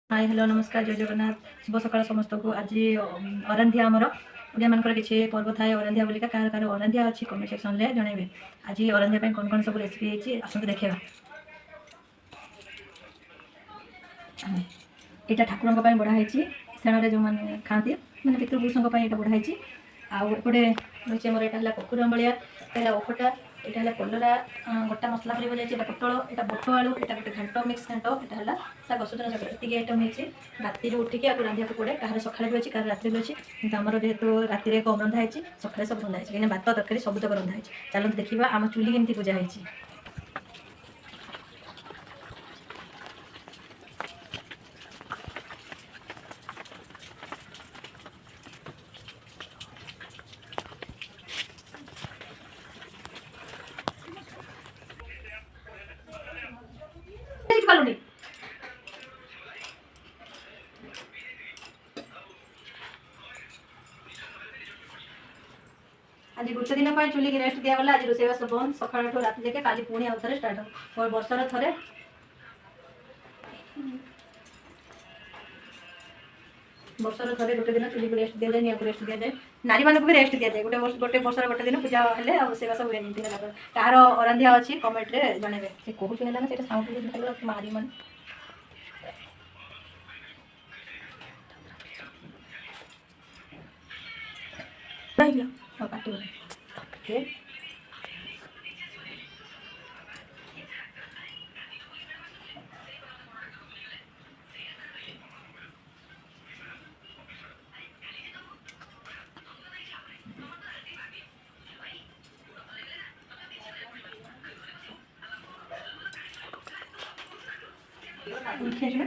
Hi hello नमस्कार जय जगन्नाथ शुभ सकाल समस्त को। आज अरांधिया आमर ओडिया मानकर किसी पर्व थाए अरांधिया बोलिका कार कार अरांधिया अच्छी कमेंट सेक्शन में जनइबे। आज अरांधिया कौन कौन सब रेसिपी है आसते देखा। यहाँ ठाकुर बढ़ाई सेण जो मैंने खाती मैंने पितृपुरुषों यहाँ बढ़ाई। आउटे रही मोर यहाँ ककुर अम्बलिया यहाँ ओखटा यहाँ कलरा गोटा मसला पर जाइए पोटल यहाँ बोट आलू यहाँ गोटे घाट मिक्स घाट यहाँ शाग सुजन शाग ये आइटम होती राति उठिक रांधिया पड़े कह सकाଳେ भी अच्छी कह राति भी अच्छी कि आमर जेहतु राति कम रंधा है सकाଳେ सब रंधा है कहीं भात तरकारी सब तक रंधा है। चलते देखा आम चुली केमती पूजा होती। आज गोटे दिन चुली की रेस्ट दिगला। आज रोषेईबास बंद सका रात जाके काली पुणी आउ थे स्टार्ट हो वर्षर थे वर्षर थे गोटे दिन चुली को रेस्ट दि जाए निया रेस्ट दि जाए नारी मानक भी रेस्ट दि जाए गोटे वर्षर गोटे दिन पूजा हेल्ले रोषेईबास हुए कार अरांधिया अच्छी कमेंट रे जनइबे से कहूँ है ना साउंड मारी मन काट बंदे देना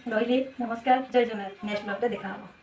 रही। नमस्कार जय जगन्नाथ नेक्स्ट ब्लॉग देखा।